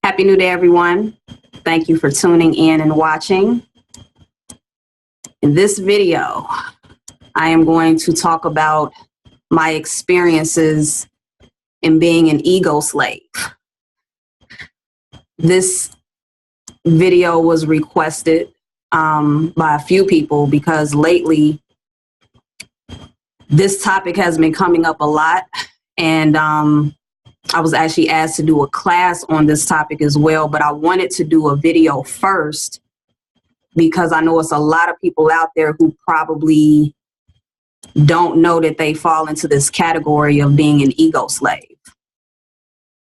Happy New Day, everyone. Thank you for tuning in and watching. In this video, I am going to talk about my experiences in being an ego slave. This video was requested by a few people because lately this topic has been coming up a lot, and I was actually asked to do a class on this topic as well, but I wanted to do a video first because I know it's a lot of people out there who probably don't know that they fall into this category of being an ego slave.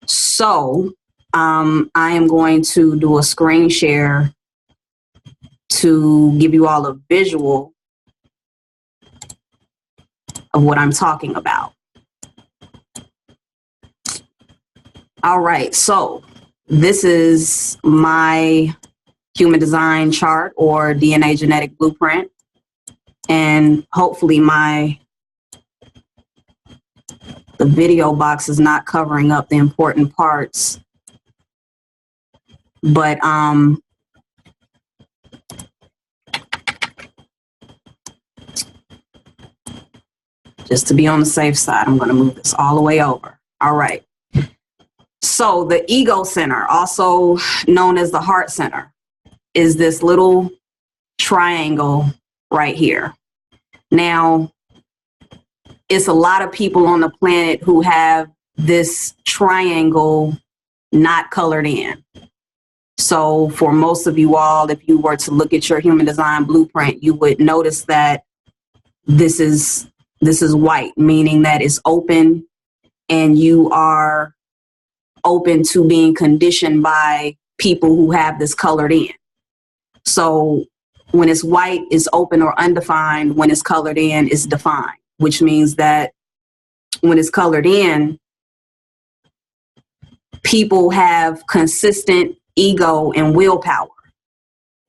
So I am going to do a screen share to give you all a visual of what I'm talking about. All right, so this is my human design chart or DNA genetic blueprint, and hopefully the video box is not covering up the important parts, but just to be on the safe side, I'm going to move this all the way over. All right. So the ego center, also known as the heart center, is this little triangle right here. Now, it's a lot of people on the planet who have this triangle not colored in. So for most of you all, if you were to look at your human design blueprint, you would notice that this is white, meaning that it's open and you are open to being conditioned by people who have this colored in. So when it's white, it's open or undefined. When it's colored in, it's defined, which means that when it's colored in, people have consistent ego and willpower.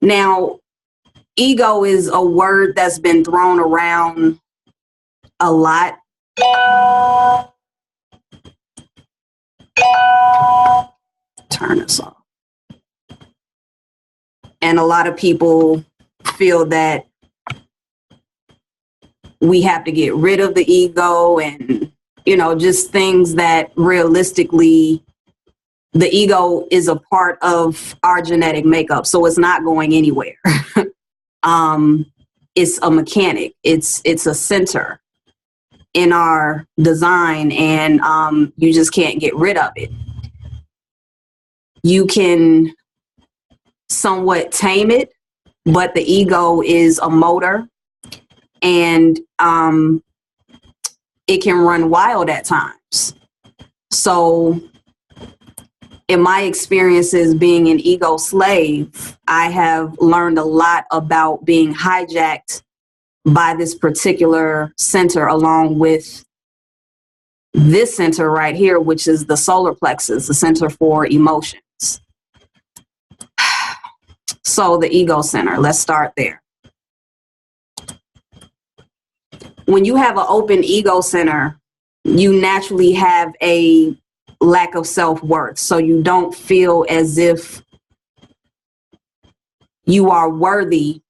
Now, ego is a word that's been thrown around a lot. Turn this off. And a lot of people feel that we have to get rid of the ego and, just things that realistically, the ego is a part of our genetic makeup. So it's not going anywhere. It's a mechanic. It's a center in our design, and you just can't get rid of it. You can somewhat tame it, but the ego is a motor, and it can run wild at times. So in my experiences being an ego slave, I have learned a lot about being hijacked by this particular center, along with this center right here, which is the solar plexus, the center for emotions. So the ego center, let's start there. When you have an open ego center, you naturally have a lack of self-worth. So you don't feel as if you are worthy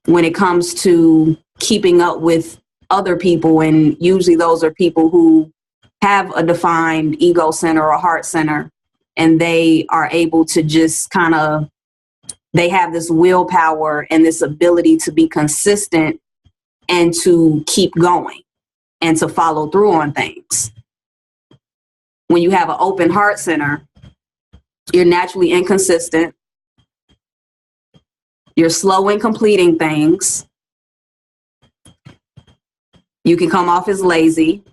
when it comes to keeping up with other people. And usually those are people who have a defined ego center or heart center, and they are able to just they have this willpower and this ability to be consistent and to keep going and to follow through on things. When you have an open heart center, you're naturally inconsistent. You're slow in completing things. You can come off as lazy.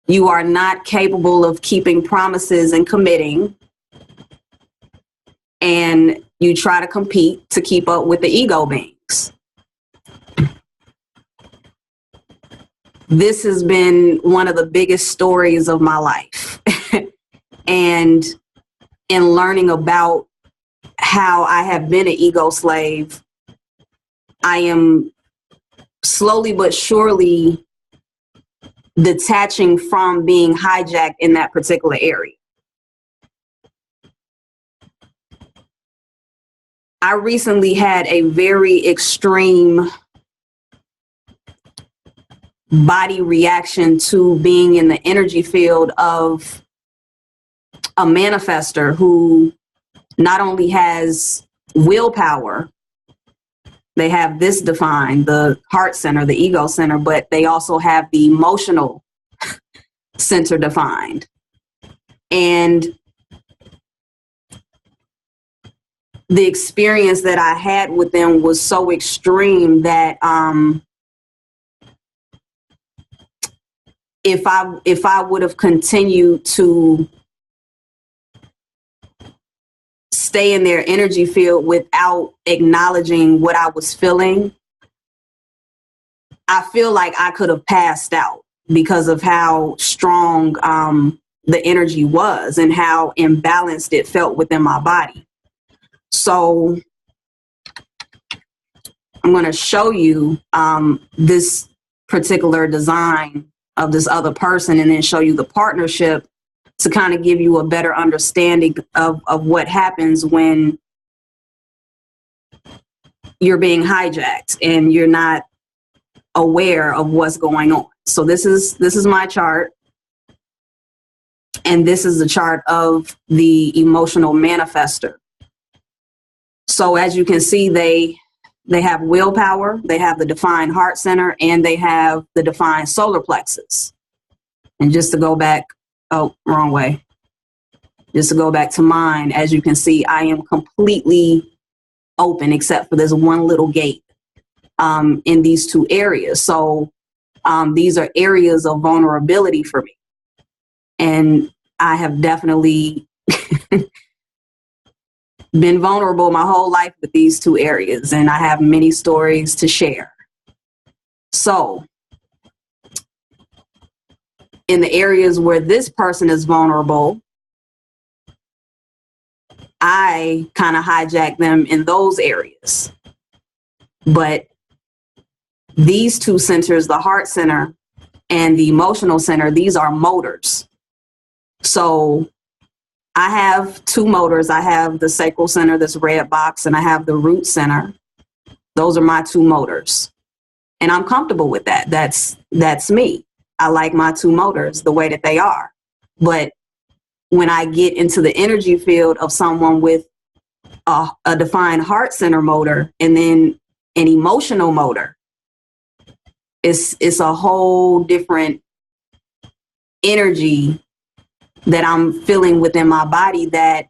You are not capable of keeping promises and committing. And you try to compete to keep up with the ego beings. This has been one of the biggest stories of my life. And in learning about how I have been an ego slave, I am slowly but surely detaching from being hijacked in that particular area. I recently had a very extreme body reaction to being in the energy field of a manifester who not only has willpower, they have this defined, the heart center, the ego center, but they also have the emotional center defined. And the experience that I had with them was so extreme that if I would have continued to stay in their energy field without acknowledging what I was feeling, I feel like I could have passed out because of how strong the energy was and how imbalanced it felt within my body. So I'm going to show you this particular design of this other person and then show you the partnership to kind of give you a better understanding of what happens when you're being hijacked and you're not aware of what's going on. So this is my chart, and this is the chart of the emotional manifester. So as you can see, they have willpower, they have the defined heart center, and they have the defined solar plexus. And just to go back, oh, wrong way. Just to go back to mine, as you can see, I am completely open except for this one little gate in these two areas. So these are areas of vulnerability for me. And I have definitely been vulnerable my whole life with these two areas, and I have many stories to share. So in the areas where this person is vulnerable, I kind of hijack them in those areas. But these two centers, the heart center and the emotional center, these are motors. So I have two motors. I have the sacral center, this red box, and I have the root center. Those are my two motors. And I'm comfortable with that. That's me. I like my two motors the way that they are. But when I get into the energy field of someone with a defined heart center motor and then an emotional motor, it's a whole different energy that I'm feeling within my body that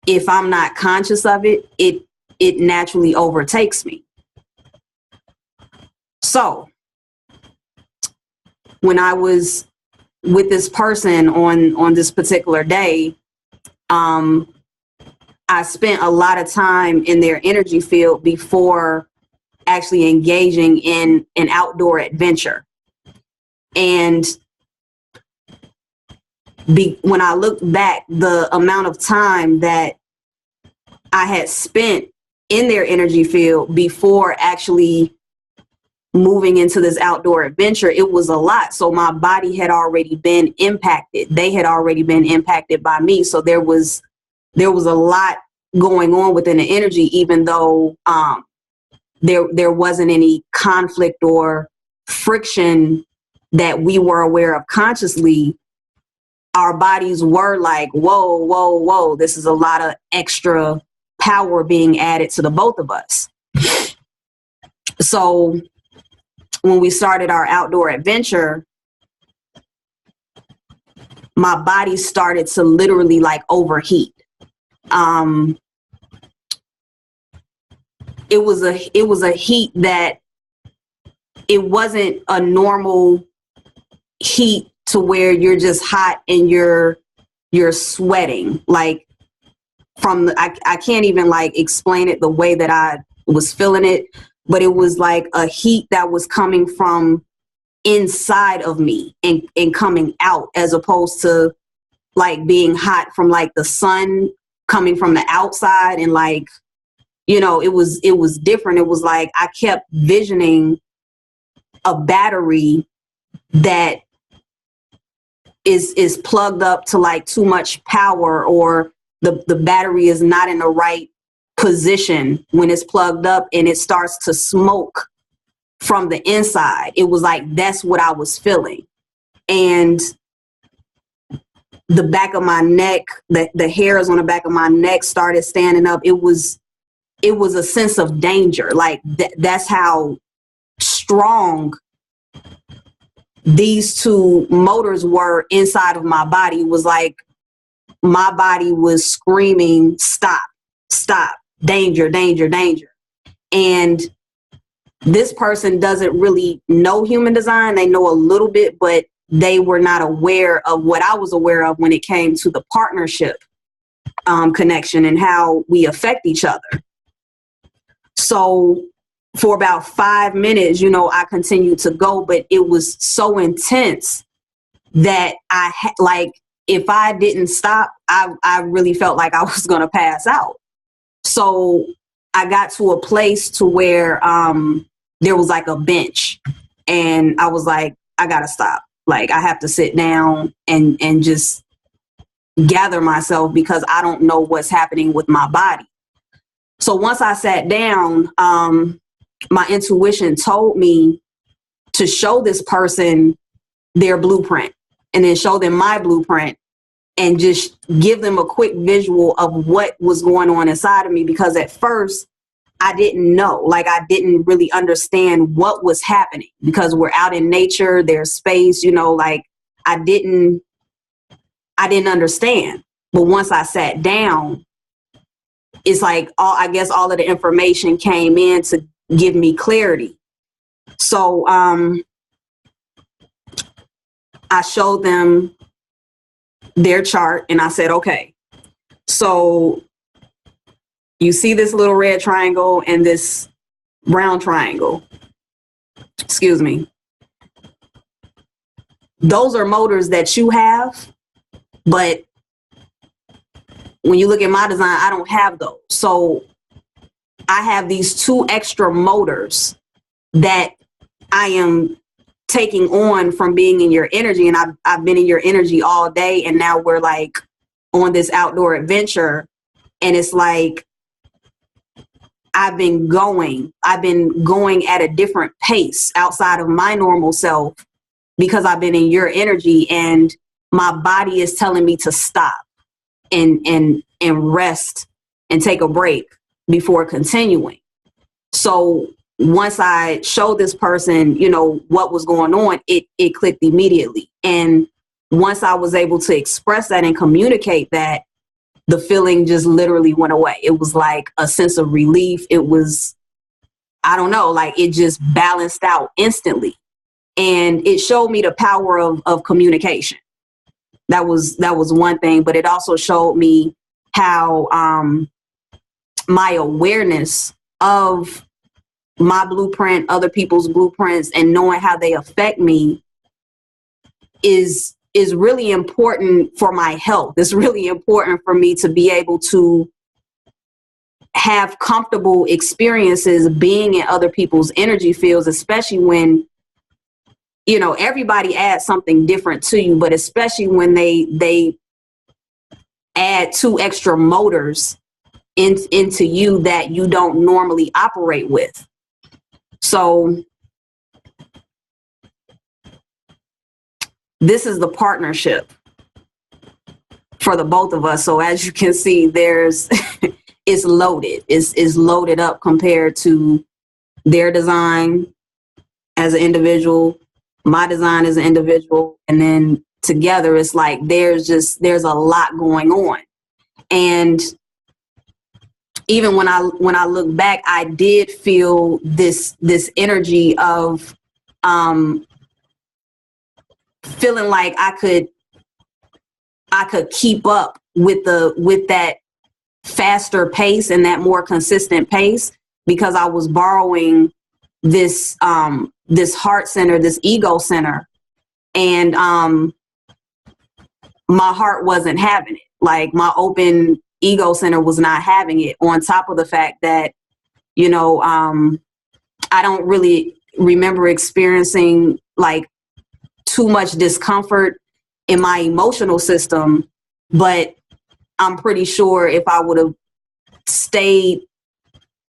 if I'm not conscious of it, it naturally overtakes me. So when I was with this person on this particular day, I spent a lot of time in their energy field before actually engaging in an outdoor adventure. And when I look back, the amount of time that I had spent in their energy field before actually moving into this outdoor adventure, it was a lot. So my body had already been impacted. They had already been impacted by me. So there was a lot going on within the energy, even though there wasn't any conflict or friction that we were aware of consciously. Our bodies were like, whoa, whoa, whoa, this is a lot of extra power being added to the both of us. So when we started our outdoor adventure, my body started to literally like overheat. It was a heat that it wasn't a normal heat to where you're just hot and you're sweating. Like I can't even like explain it the way that I was feeling it, but it was like a heat that was coming from inside of me and coming out, as opposed to like being hot from like the sun coming from the outside. And like, you know, it was different. It was like I kept visioning a battery that is plugged up to like too much power, or the battery is not in the right position when it's plugged up, and it starts to smoke from the inside. It was like, that's what I was feeling. And the back of my neck, the hairs on the back of my neck started standing up. It was a sense of danger. Like that's how strong these two motors were inside of my body. It was like my body was screaming, stop, stop, danger, danger, danger. And this person doesn't really know human design. They know a little bit, but they were not aware of what I was aware of when it came to the partnership connection and how we affect each other. So for about 5 minutes, I continued to go, but it was so intense that if I didn't stop, I really felt like I was going to pass out. So I got to a place to where there was like a bench, and I was like, I got to stop. Like, I have to sit down and just gather myself, because I don't know what's happening with my body. So once I sat down, my intuition told me to show this person their blueprint, and then show them my blueprint, and just give them a quick visual of what was going on inside of me. Because at first I didn't know, like I didn't really understand what was happening, because we're out in nature, there's space, like I didn't understand. But once I sat down, it's like I guess all of the information came in to give me clarity. So I showed them their chart, and I said, okay, so you see this little red triangle and this brown triangle, excuse me. Those are motors that you have, but when you look at my design, I don't have those. So I have these 2 extra motors that I am taking on from being in your energy. And I've been in your energy all day, and now we're like on this outdoor adventure, and it's like I've been going at a different pace outside of my normal self, because I've been in your energy, and my body is telling me to stop and rest and take a break before continuing. So once I showed this person, what was going on, it clicked immediately. And once I was able to express that and communicate that, the feeling just literally went away. It was like a sense of relief. It was, I don't know, like it just balanced out instantly. And it showed me the power of communication. That was one thing, but it also showed me how my awareness of my blueprint, other people's blueprints, and knowing how they affect me is really important for my health. It's really important for me to be able to have comfortable experiences being in other people's energy fields, especially when, everybody adds something different to you, but especially when they add 2 extra motors into you that you don't normally operate with. So this is the partnership for the both of us. So as you can see, it's loaded. It's loaded up compared to their design as an individual, my design as an individual, and then together it's like there's a lot going on. And even when I look back, I did feel this energy of feeling like I could keep up with that faster pace and that more consistent pace, because I was borrowing this heart center, this ego center, and my heart wasn't having it. Like my open ego center was not having it, on top of the fact that I don't really remember experiencing like too much discomfort in my emotional system, but I'm pretty sure if I would have stayed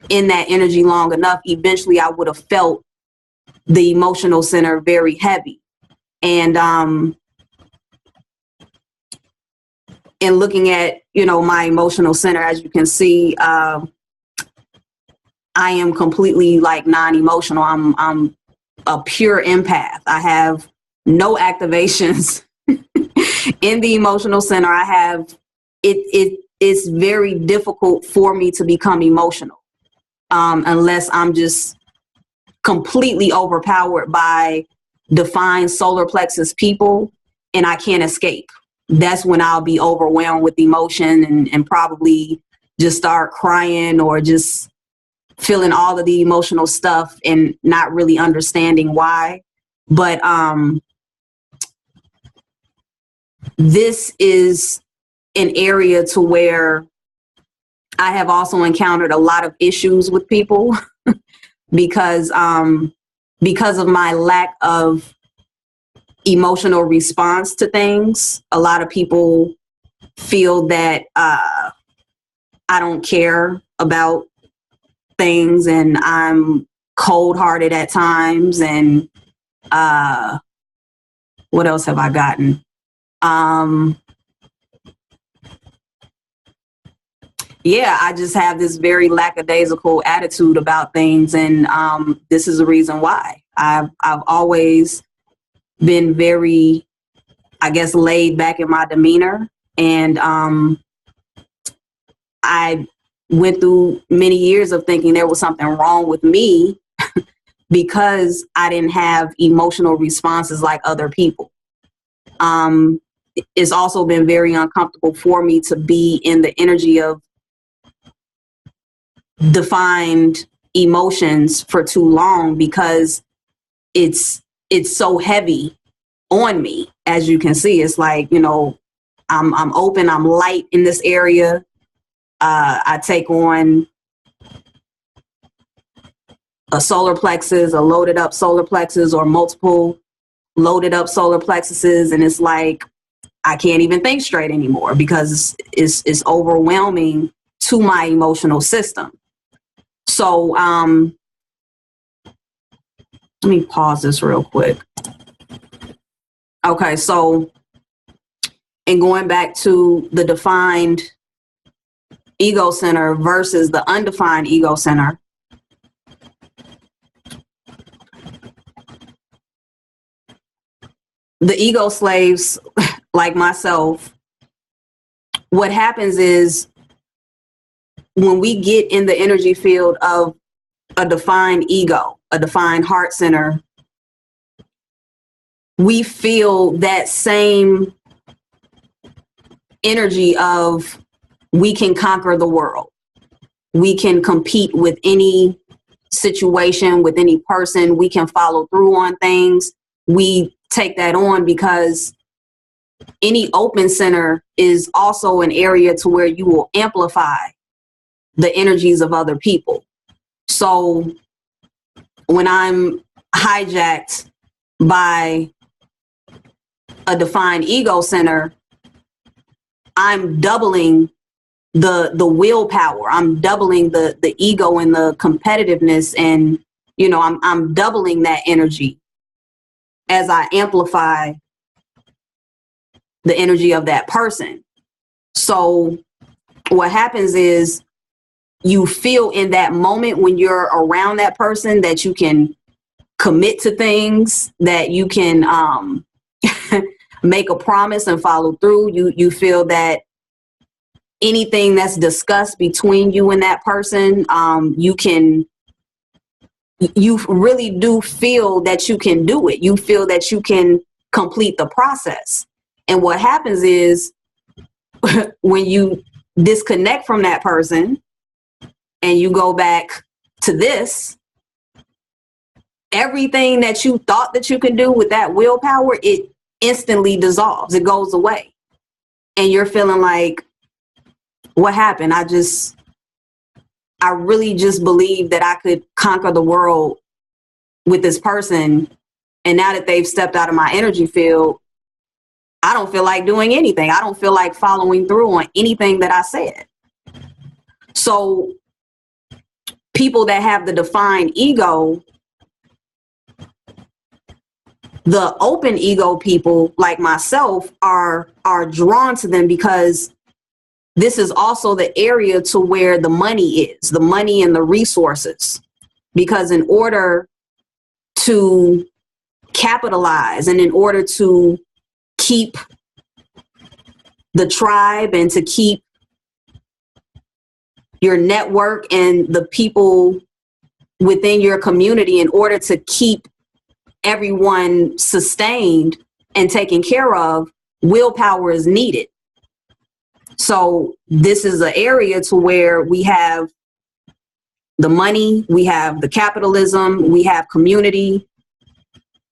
in that energy long enough, eventually I would have felt the emotional center very heavy. And in looking at, my emotional center, as you can see, I am completely like non-emotional. I'm a pure empath. I have no activations in the emotional center. I have it's very difficult for me to become emotional unless I'm just completely overpowered by defined solar plexus people and I can't escape. That's when I'll be overwhelmed with emotion and probably just start crying or just feeling all of the emotional stuff and not really understanding why. But this is an area to where I have also encountered a lot of issues with people because of my lack of emotional response to things. A lot of people feel that I don't care about things and I'm cold-hearted at times. And what else have I gotten? Yeah, I just have this very lackadaisical attitude about things, and this is the reason why. I've always been very, I guess, laid back in my demeanor, and I went through many years of thinking there was something wrong with me because I didn't have emotional responses like other people. It's also been very uncomfortable for me to be in the energy of defined emotions for too long because it's so heavy on me. As you can see, it's like, I'm open, I'm light in this area. I take on a solar plexus, a loaded up solar plexus, or multiple loaded up solar plexuses, and it's like I can't even think straight anymore because it's overwhelming to my emotional system. So let me pause this real quick. Okay, so in going back to the defined ego center versus the undefined ego center, the ego slaves like myself, what happens is when we get in the energy field of a defined ego, a defined heart center, we feel that same energy of we can conquer the world. We can compete with any situation, with any person. We can follow through on things. We take that on because any open center is also an area to where you will amplify the energies of other people. So when I'm hijacked by a defined ego center, I'm doubling the willpower. I'm doubling the ego and the competitiveness, and I'm doubling that energy as I amplify the energy of that person. So what happens is you feel in that moment when you're around that person that you can commit to things, that you can make a promise and follow through. You feel that anything that's discussed between you and that person, you really do feel that you can do it. You feel that you can complete the process. And what happens is when you disconnect from that person and you go back to this, everything that you thought that you can do with that willpower, it instantly dissolves. It goes away. And you're feeling like, what happened? I really just believed that I could conquer the world with this person, and now that they've stepped out of my energy field, I don't feel like doing anything. I don't feel like following through on anything that I said. So people that have the defined ego, the open ego people like myself are drawn to them, because this is also the area to where the money is, the money and the resources. Because in order to capitalize and in order to keep the tribe and to keep your network and the people within your community, in order to keep everyone sustained and taken care of, willpower is needed. So this is an area to where we have the money, we have the capitalism, we have community,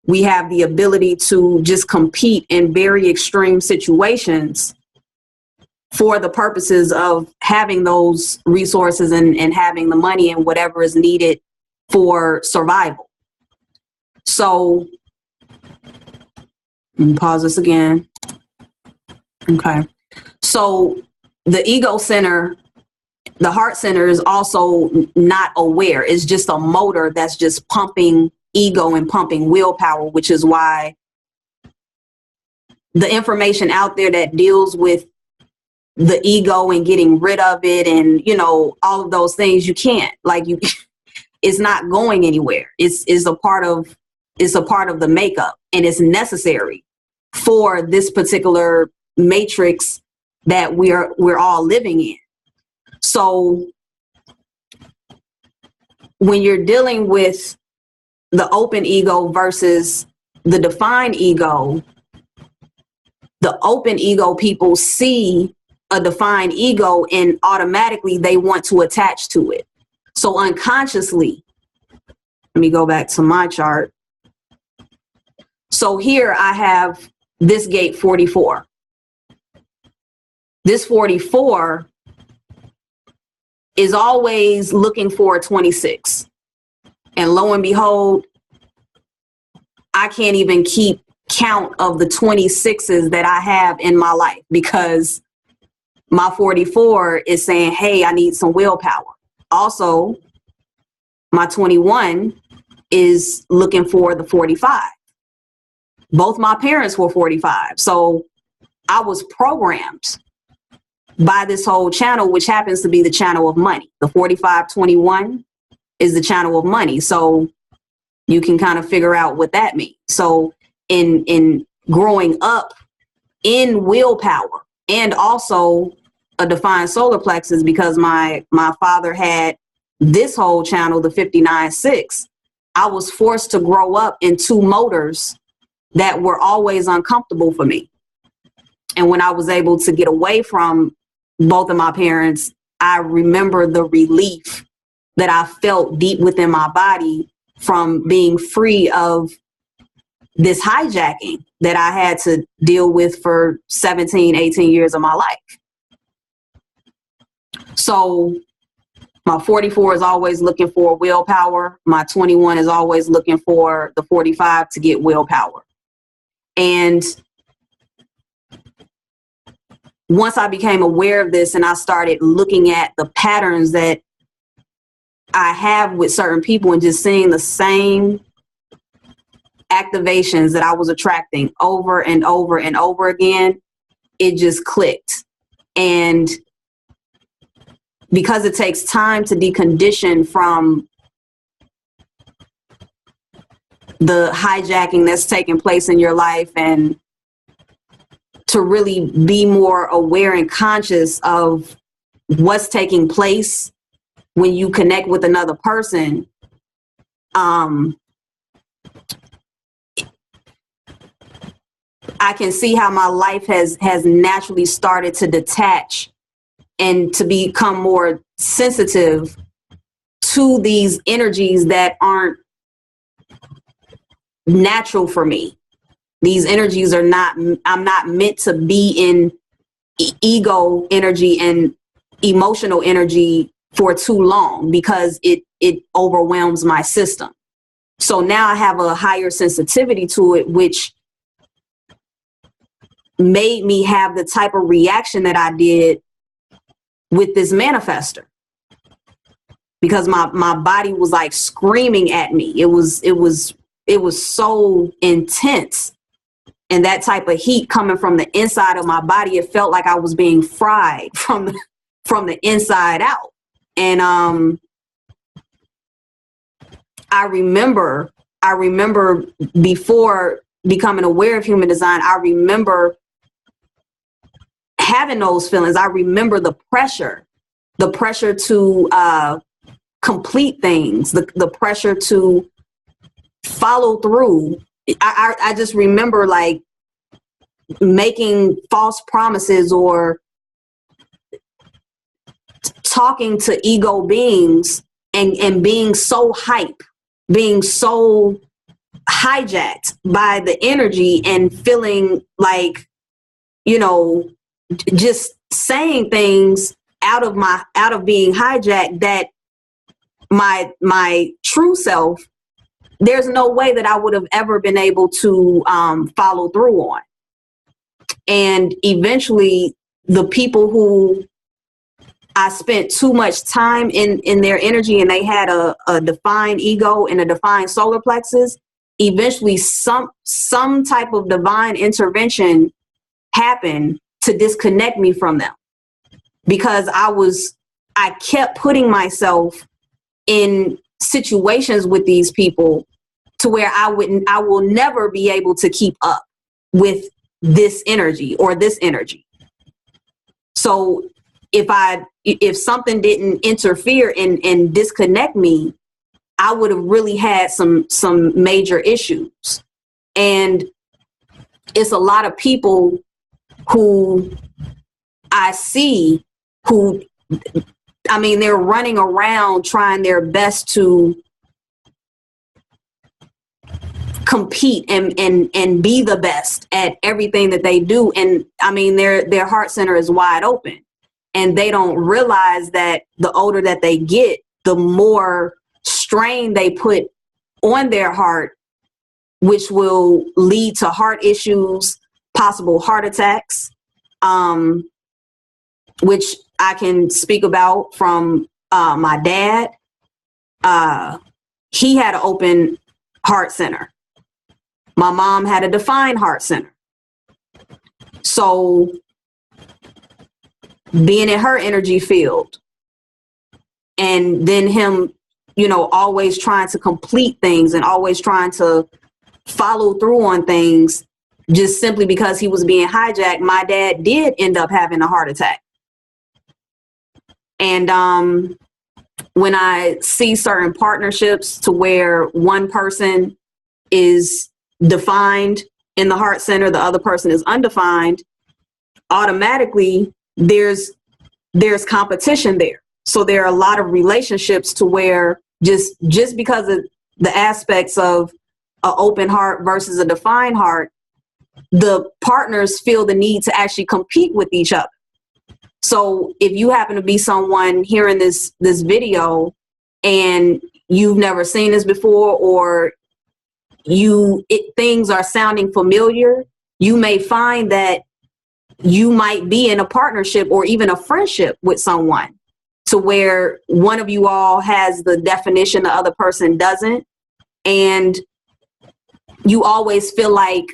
we have the ability to just compete in very extreme situations for the purposes of having those resources and having the money and whatever is needed for survival. So, let me pause this again. Okay. So the ego center, the heart center, is also not aware. It's just a motor that's just pumping ego and pumping willpower, which is why the information out there that deals with the ego and getting rid of it and, you know, all of those things, you can't, like, you, it's not going anywhere. It's a part of the makeup, and it's necessary for this particular matrix that we're all living in. So when you're dealing with the open ego versus the defined ego, the open ego people see a defined ego and automatically they want to attach to it. So unconsciously, let me go back to my chart. So here I have this gate 44. This 44 is always looking for a 26. And lo and behold, I can't even keep count of the 26s that I have in my life, because my 44 is saying, hey, I need some willpower. Also, my 21 is looking for the 45. Both my parents were 45. So I was programmed by this whole channel, which happens to be the channel of money. The 4521 is the channel of money. So you can kind of figure out what that means. So in growing up in willpower, and also a defined solar plexus, because my father had this whole channel, the 59-6, I was forced to grow up in two motors that were always uncomfortable for me. And when I was able to get away from both of my parents, I remember the relief that I felt deep within my body from being free of this hijacking that I had to deal with for 17, 18 years of my life. So my 44 is always looking for willpower. My 21 is always looking for the 45 to get willpower. And once I became aware of this and I started looking at the patterns that I have with certain people and just seeing the same activations that I was attracting over and over and over again, it just clicked. And because it takes time to decondition from the hijacking that's taking place in your life, and to really be more aware and conscious of what's taking place when you connect with another person, I can see how my life has naturally started to detach and to become more sensitive to these energies that aren't natural for me. These energies are not, I'm not meant to be in ego energy and emotional energy for too long, because it overwhelms my system. So now I have a higher sensitivity to it, which made me have the type of reaction that I did with this manifester, because my body was like screaming at me. It was so intense. And that type of heat coming from the inside of my body, it felt like I was being fried from the inside out. And I remember before becoming aware of human design, I remember having those feelings. I remember the pressure to complete things, the pressure to follow through. I just remember like making false promises or talking to ego beings and being so hype, being so hijacked by the energy and feeling like, you know, just saying things out of being hijacked that my true self, there's no way that I would have ever been able to follow through on. And eventually the people who I spent too much time in their energy, and they had a defined ego and a defined solar plexus, eventually some type of divine intervention happened to disconnect me from them, because I kept putting myself in situations with these people to where I will never be able to keep up with this energy or this energy. So if something didn't interfere and disconnect me, I would have really had some major issues. And it's a lot of people who I see who, I mean, they're running around trying their best to compete and be the best at everything that they do. And I mean, their heart center is wide open, and they don't realize that the older that they get, the more strain they put on their heart, which will lead to heart issues, possible heart attacks, which I can speak about from my dad. He had an open heart center. My mom had a defined heart center. So being in her energy field, and then him, you know, always trying to complete things and always trying to follow through on things, just simply because he was being hijacked, my dad did end up having a heart attack. And when I see certain partnerships to where one person is defined in the heart center, the other person is undefined, automatically there's competition there. So there are a lot of relationships to where just because of the aspects of an open heart versus a defined heart, the partners feel the need to actually compete with each other. So if you happen to be someone hearing this video and you've never seen this before, or things are sounding familiar, you may find that you might be in a partnership or even a friendship with someone to where one of you all has the definition, the other person doesn't. And you always feel like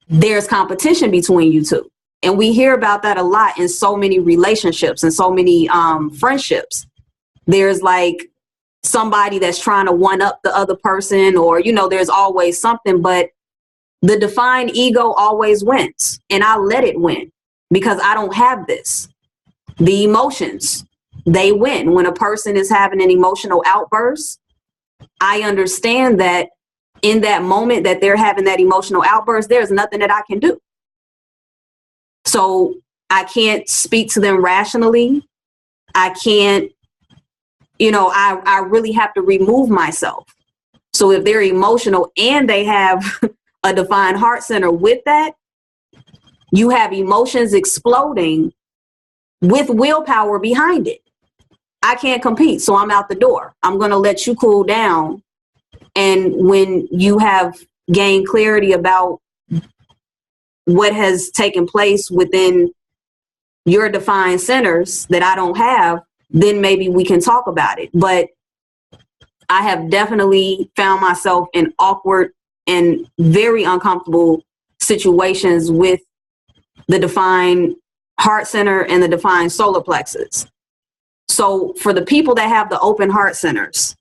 there's competition between you two. And we hear about that a lot in so many relationships and so many friendships. There's like somebody that's trying to one up the other person, or, you know, there's always something, but the defined ego always wins, and I let it win because I don't have this. The emotions, they win. When a person is having an emotional outburst, I understand that in that moment that they're having that emotional outburst, there's nothing that I can do. So I can't speak to them rationally. I can't, you know, I really have to remove myself. So if they're emotional and they have a defined heart center with that, you have emotions exploding with willpower behind it. I can't compete, so I'm out the door. I'm going to let you cool down And when you have gained clarity about what has taken place within your defined centers that I don't have, then maybe we can talk about it. But I have definitely found myself in awkward and very uncomfortable situations with the defined heart center and the defined solar plexus. So for the people that have the open heart centers,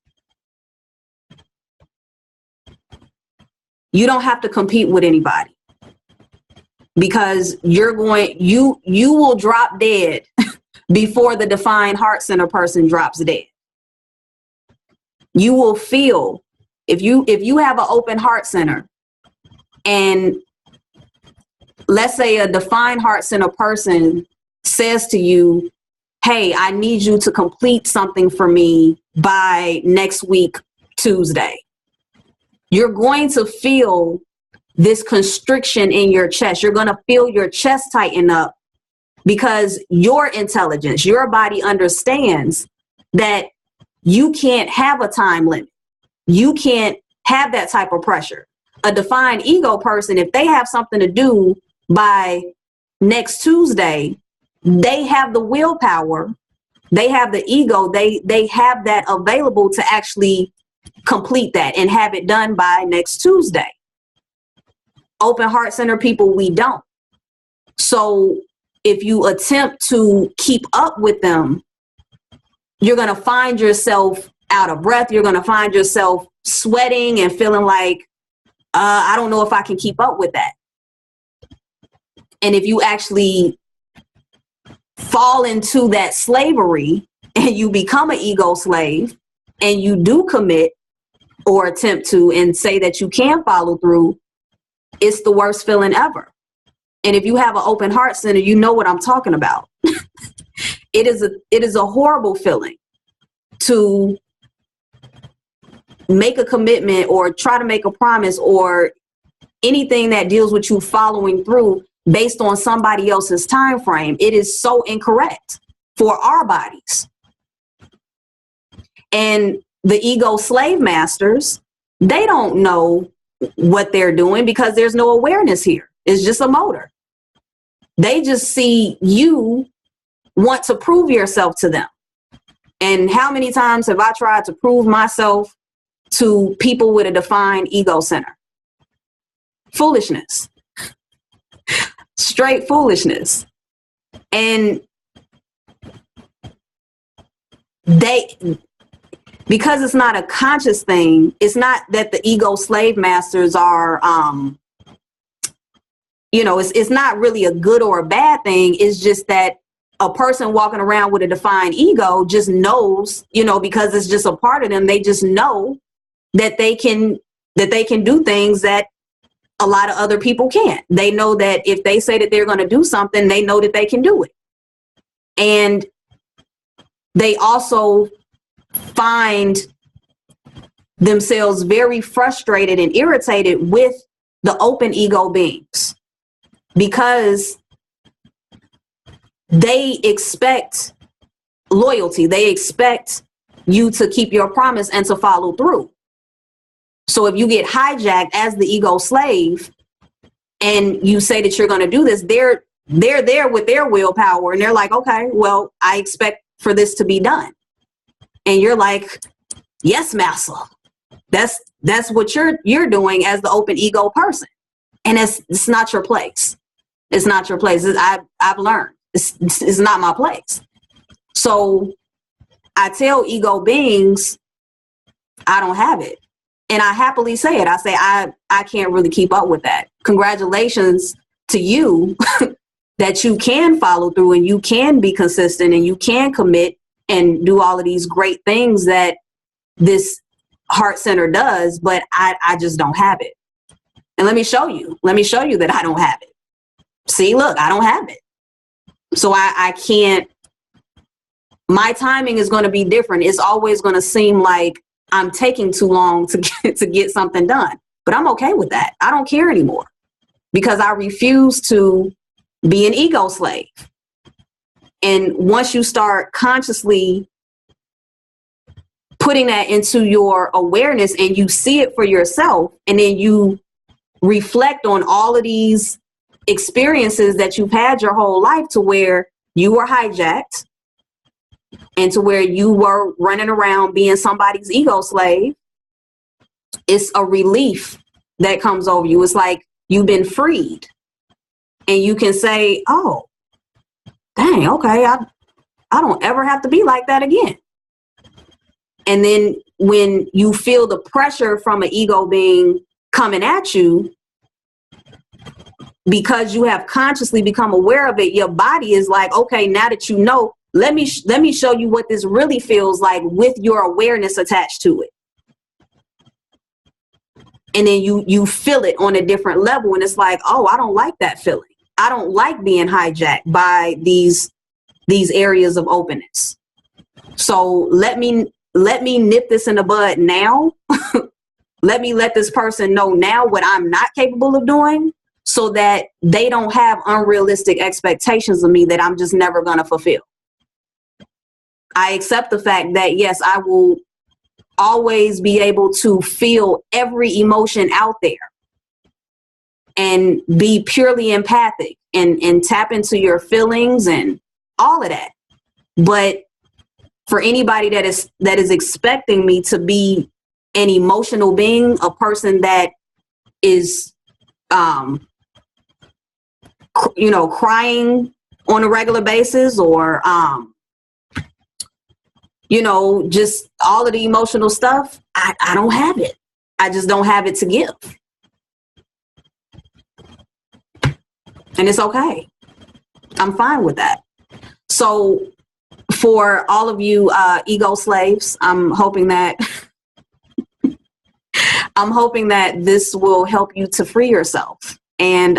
you don't have to compete with anybody, because you will drop dead before the defined heart center person drops dead. You will feel, if you have an open heart center, and let's say a defined heart center person says to you, hey, I need you to complete something for me by next week, Tuesday. You're going to feel this constriction in your chest. You're going to feel your chest tighten up, because your intelligence, your body understands that you can't have a time limit. You can't have that type of pressure. A defined ego person, if they have something to do by next Tuesday, they have the willpower, they have the ego, they have that available to actually complete that and have it done by next Tuesday. Open heart center people, we don't. So if you attempt to keep up with them, you're going to find yourself out of breath. You're going to find yourself sweating and feeling like, I don't know if I can keep up with that. And if you actually fall into that slavery and you become an ego slave and you do commit or attempt to and say that you can follow through, it's the worst feeling ever. And if you have an open heart center, you know what I'm talking about. It is a horrible feeling to make a commitment or try to make a promise or anything that deals with you following through based on somebody else's time frame. It is so incorrect for our bodies. And the ego slave masters, they don't know what they're doing because there's no awareness here. It's just a motor. They just see you want to prove yourself to them. And how many times have I tried to prove myself to people with a defined ego center? Foolishness. Straight foolishness. And because it's not a conscious thing, it's not that the ego slave masters are, it's not really a good or a bad thing. It's just that a person walking around with a defined ego just knows, because it's just a part of them. They just know that they can do things that a lot of other people can't. They know that if they say that they're going to do something, they know that they can do it. And they also find themselves very frustrated and irritated with the open ego beings because they expect loyalty. They expect you to keep your promise and to follow through. So if you get hijacked as the ego slave and you say that you're going to do this, they're there with their willpower and they're like, okay, well, I expect for this to be done. And you're like, yes, master. That's what you're doing as the open ego person. And it's not your place. It's not your place. I've learned it's not my place. So I tell ego beings, I don't have it. And I happily say it. I say, I can't really keep up with that. Congratulations to you that you can follow through and you can be consistent and you can commit and do all of these great things that this heart center does, but I just don't have it. And let me show you that I don't have it. See, look, I don't have it. So I can't, my timing is going to be different. It's always going to seem like I'm taking too long to get something done, but I'm okay with that. I don't care anymore because I refuse to be an ego slave. And once you start consciously putting that into your awareness and you see it for yourself, and then you reflect on all of these experiences that you've had your whole life, to where you were hijacked and to where you were running around being somebody's ego slave. It's a relief that comes over you. It's like you've been freed, and you can say, oh, dang, okay, I don't ever have to be like that again. And then when you feel the pressure from an ego being coming at you, because you have consciously become aware of it, your body is like, okay, now that you know, let me show you what this really feels like with your awareness attached to it. And then you feel it on a different level, and it's like, oh, I don't like that feeling. I don't like being hijacked by these areas of openness. So let me nip this in the bud now. Let this person know now what I'm not capable of doing, so that they don't have unrealistic expectations of me that I'm just never going to fulfill. I accept the fact that, yes, I will always be able to feel every emotion out there and be purely empathic and tap into your feelings and all of that. But for anybody that is expecting me to be an emotional being, a person that is, crying on a regular basis, or, just all of the emotional stuff, I don't have it. I just don't have it to give. And it's okay. I'm fine with that. So for all of you ego slaves, I'm hoping that this will help you to free yourself, and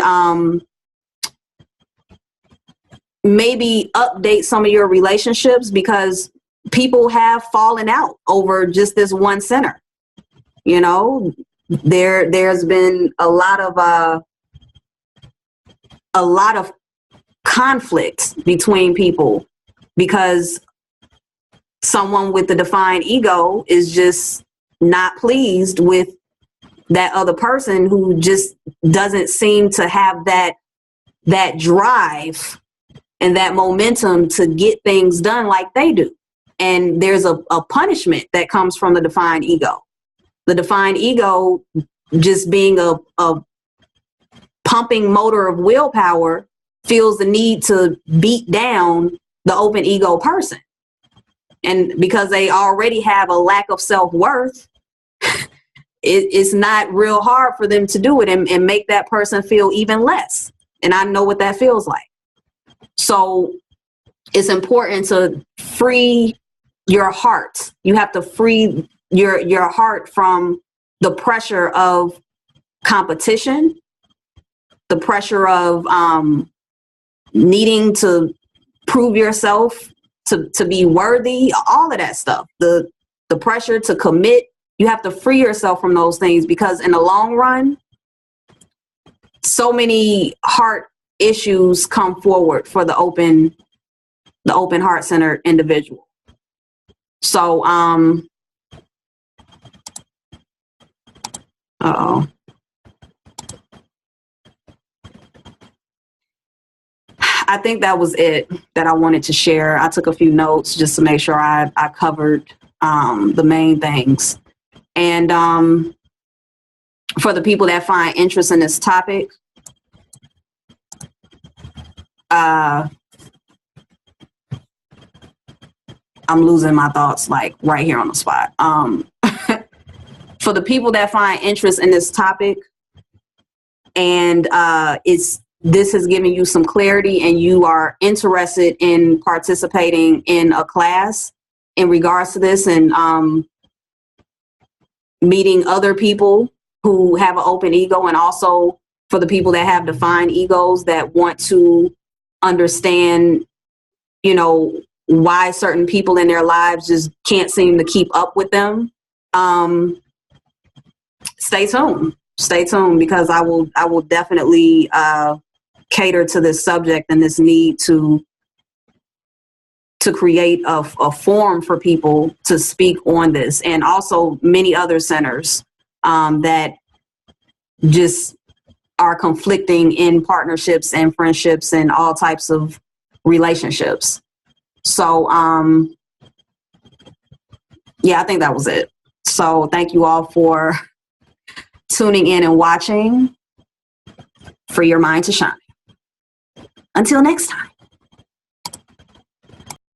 maybe update some of your relationships, because people have fallen out over just this one center. There's been a lot of conflict between people, because someone with the defined ego is just not pleased with that other person who just doesn't seem to have that drive and that momentum to get things done like they do. And there's a punishment that comes from the defined ego. The defined ego, just being a pumping motor of willpower, feels the need to beat down the open ego person. And because they already have a lack of self-worth, it's not real hard for them to do it and make that person feel even less. And I know what that feels like. So it's important to free your heart. You have to free your heart from the pressure of competition, the pressure of needing to prove yourself to be worthy, all of that stuff, the pressure to commit. You have to free yourself from those things, because in the long run, so many heart issues come forward for the open heart-centered individual. So I think that was it that I wanted to share. I took a few notes just to make sure I covered the main things. And for the people that find interest in this topic, I'm losing my thoughts like right here on the spot. For the people that find interest in this topic, and this has given you some clarity and you are interested in participating in a class in regards to this, and meeting other people who have an open ego, and also for the people that have defined egos that want to understand, why certain people in their lives just can't seem to keep up with them. Stay tuned, because I will definitely cater to this subject and this need to to create a forum for people to speak on this, and also many other centers that just are conflicting in partnerships and friendships and all types of relationships. So yeah, I think that was it. So thank you all for tuning in and watching for your mind to shine. Until next time.